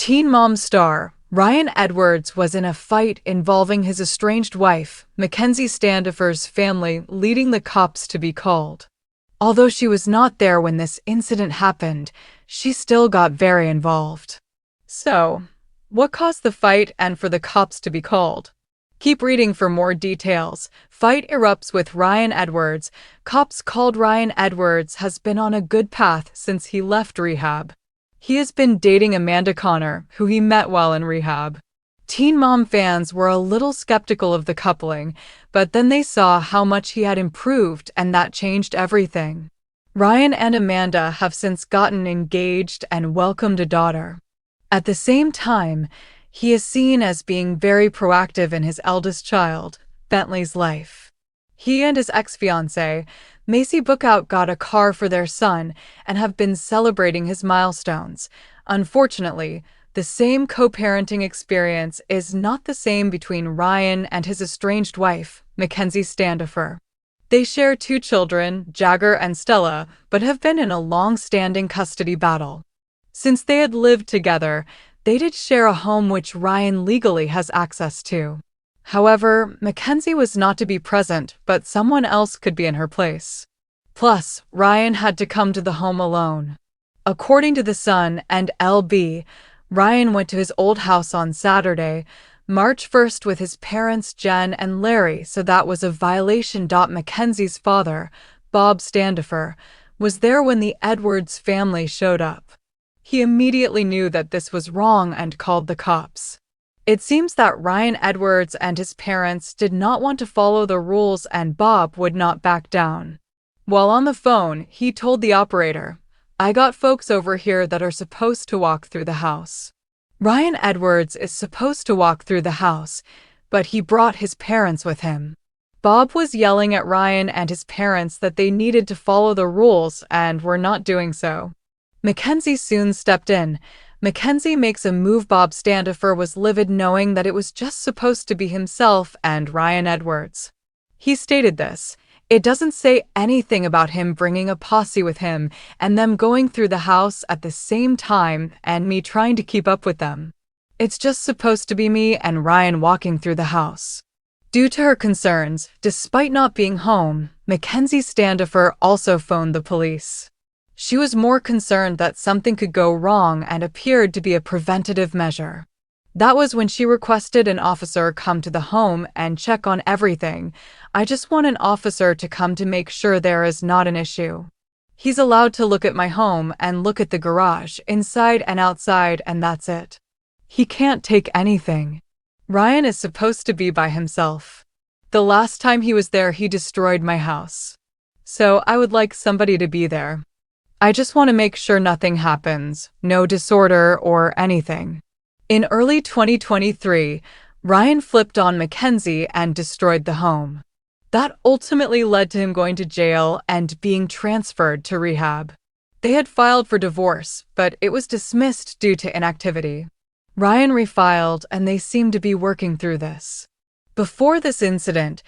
Teen Mom star Ryan Edwards was in a fight involving his estranged wife, Mackenzie Standifer's family, leading the cops to be called. Although she was not there when this incident happened, she still got very involved. So, what caused the fight and for the cops to be called? Keep reading for more details. Fight erupts with Ryan Edwards. Cops called Ryan Edwards has been on a good path since he left rehab. He has been dating Amanda Connor, who he met while in rehab. Teen Mom fans were a little skeptical of the coupling, but then they saw how much he had improved and that changed everything. Ryan and Amanda have since gotten engaged and welcomed a daughter. At the same time, he is seen as being very proactive in his eldest child, Bentley's life. He and his ex-fiancée, Macy Bookout, got a car for their son and have been celebrating his milestones. Unfortunately, the same co-parenting experience is not the same between Ryan and his estranged wife, Mackenzie Standifer. They share 2 children, Jagger and Stella, but have been in a long-standing custody battle. Since they had lived together, they did share a home which Ryan legally has access to. However, Mackenzie was not to be present, but someone else could be in her place. Plus, Ryan had to come to the home alone. According to The Sun and LB, Ryan went to his old house on Saturday, March 1st with his parents Jen and Larry, so that was a violation. Mackenzie's father, Bob Standifer, was there when the Edwards family showed up. He immediately knew that this was wrong and called the cops. It seems that Ryan Edwards and his parents did not want to follow the rules and Bob would not back down. While on the phone, he told the operator, "I got folks over here that are supposed to walk through the house." Ryan Edwards is supposed to walk through the house, but he brought his parents with him. Bob was yelling at Ryan and his parents that they needed to follow the rules and were not doing so. Mackenzie soon stepped in. Mackenzie makes a move. Bob Standifer was livid knowing that it was just supposed to be himself and Ryan Edwards. He stated this, "It doesn't say anything about him bringing a posse with him and them going through the house at the same time and me trying to keep up with them. It's just supposed to be me and Ryan walking through the house." Due to her concerns, despite not being home, Mackenzie Standifer also phoned the police. She was more concerned that something could go wrong and appeared to be a preventative measure. That was when she requested an officer come to the home and check on everything. "I just want an officer to come to make sure there is not an issue. He's allowed to look at my home and look at the garage, inside and outside, and that's it. He can't take anything. Ryan is supposed to be by himself. The last time he was there, he destroyed my house. So I would like somebody to be there. I just want to make sure nothing happens, no disorder or anything." In early 2023, Ryan flipped on Mackenzie and destroyed the home. That ultimately led to him going to jail and being transferred to rehab. They had filed for divorce, but it was dismissed due to inactivity. Ryan refiled, and they seemed to be working through this. Before this incident,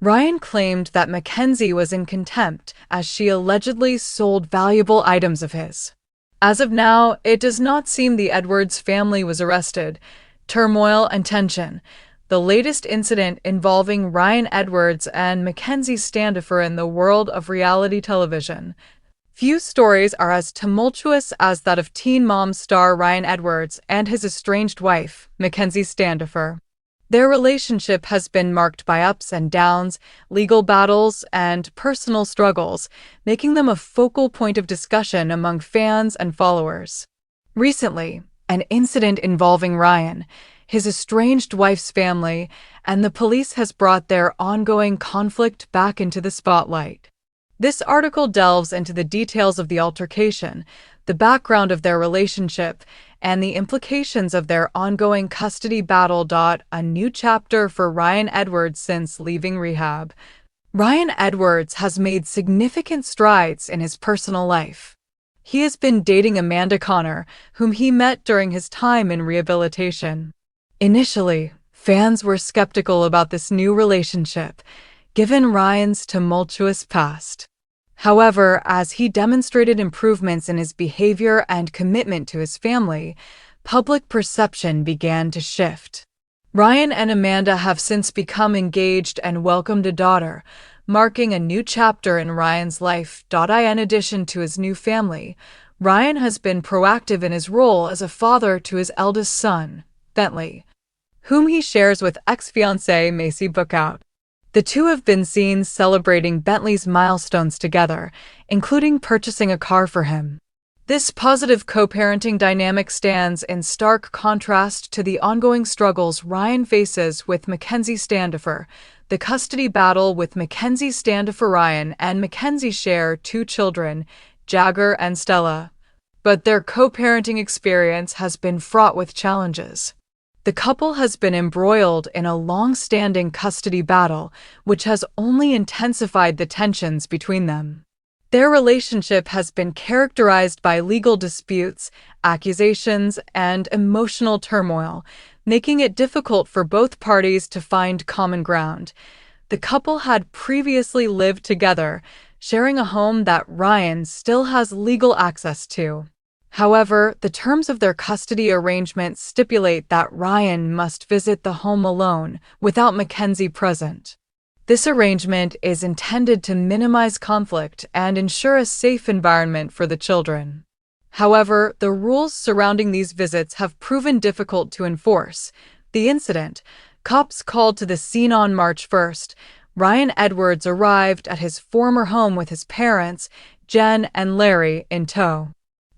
Ryan claimed that Mackenzie was in contempt as she allegedly sold valuable items of his. As of now, it does not seem the Edwards family was arrested. Turmoil and tension. The latest incident involving Ryan Edwards and Mackenzie Standifer in the world of reality television. Few stories are as tumultuous as that of Teen Mom star Ryan Edwards and his estranged wife, Mackenzie Standifer. Their relationship has been marked by ups and downs, legal battles, and personal struggles, making them a focal point of discussion among fans and followers. Recently, an incident involving Ryan, his estranged wife's family, and the police has brought their ongoing conflict back into the spotlight. This article delves into the details of the altercation, the background of their relationship, and the implications of their ongoing custody battle. A new chapter for Ryan Edwards since leaving rehab. Ryan Edwards has made significant strides in his personal life. He has been dating Amanda Connor, whom he met during his time in rehabilitation. Initially, fans were skeptical about this new relationship, given Ryan's tumultuous past. However, as he demonstrated improvements in his behavior and commitment to his family, public perception began to shift. Ryan and Amanda have since become engaged and welcomed a daughter, marking a new chapter in Ryan's life. In addition to his new family, Ryan has been proactive in his role as a father to his eldest son, Bentley, whom he shares with ex-fiancée Macy Bookout. The two have been seen celebrating Bentley's milestones together, including purchasing a car for him. This positive co-parenting dynamic stands in stark contrast to the ongoing struggles Ryan faces with Mackenzie Standifer. The custody battle with Mackenzie Standifer. Ryan and Mackenzie share two children, Jagger and Stella, but their co-parenting experience has been fraught with challenges. The couple has been embroiled in a long-standing custody battle, which has only intensified the tensions between them. Their relationship has been characterized by legal disputes, accusations, and emotional turmoil, making it difficult for both parties to find common ground. The couple had previously lived together, sharing a home that Ryan still has legal access to. However, the terms of their custody arrangement stipulate that Ryan must visit the home alone, without Mackenzie present. This arrangement is intended to minimize conflict and ensure a safe environment for the children. However, the rules surrounding these visits have proven difficult to enforce. The incident: cops called to the scene on March 1st. Ryan Edwards arrived at his former home with his parents, Jen and Larry, in tow.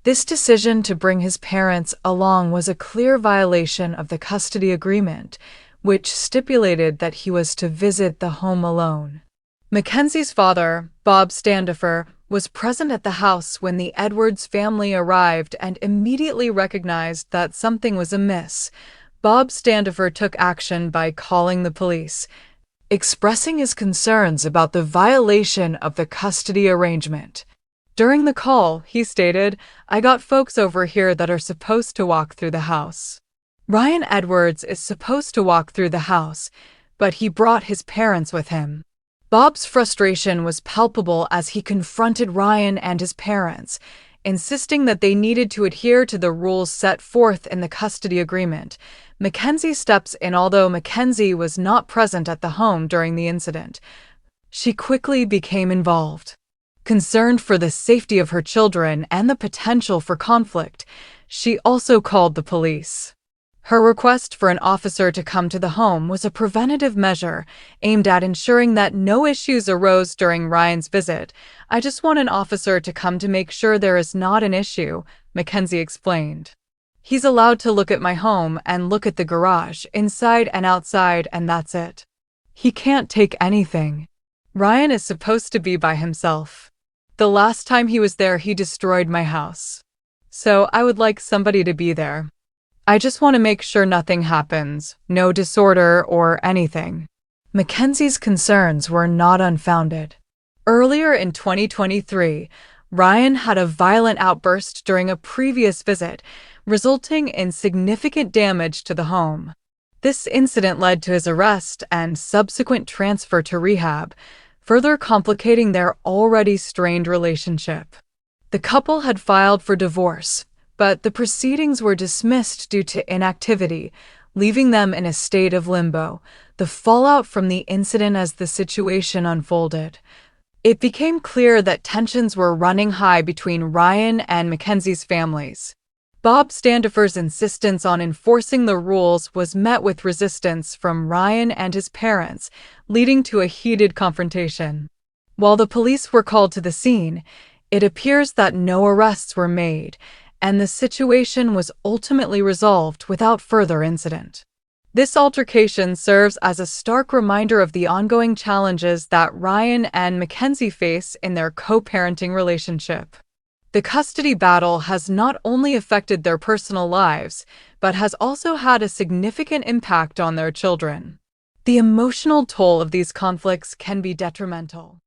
This decision to bring his parents along was a clear violation of the custody agreement, which stipulated that he was to visit the home alone. Mackenzie's father, Bob Standifer, was present at the house when the Edwards family arrived and immediately recognized that something was amiss. Bob Standifer took action by calling the police, expressing his concerns about the violation of the custody arrangement. During the call, he stated, "I got folks over here that are supposed to walk through the house." Ryan Edwards is supposed to walk through the house, but he brought his parents with him. Bob's frustration was palpable as he confronted Ryan and his parents, insisting that they needed to adhere to the rules set forth in the custody agreement. Mackenzie steps in. Although Mackenzie was not present at the home during the incident, she quickly became involved. Concerned for the safety of her children and the potential for conflict, she also called the police. Her request for an officer to come to the home was a preventative measure aimed at ensuring that no issues arose during Ryan's visit. "I just want an officer to come to make sure there is not an issue," Mackenzie explained. "He's allowed to look at my home and look at the garage, inside and outside, and that's it. He can't take anything. Ryan is supposed to be by himself. The last time he was there, he destroyed my house. So I would like somebody to be there. I just want to make sure nothing happens, no disorder or anything." Mackenzie's concerns were not unfounded. Earlier in 2023, Ryan had a violent outburst during a previous visit, resulting in significant damage to the home. This incident led to his arrest and subsequent transfer to rehab, further complicating their already strained relationship. The couple had filed for divorce, but the proceedings were dismissed due to inactivity, leaving them in a state of limbo. The fallout from the incident: as the situation unfolded, it became clear that tensions were running high between Ryan and Mackenzie's families. Bob Standifer's insistence on enforcing the rules was met with resistance from Ryan and his parents, leading to a heated confrontation. While the police were called to the scene, it appears that no arrests were made, and the situation was ultimately resolved without further incident. This altercation serves as a stark reminder of the ongoing challenges that Ryan and Mackenzie face in their co-parenting relationship. The custody battle has not only affected their personal lives, but has also had a significant impact on their children. The emotional toll of these conflicts can be detrimental.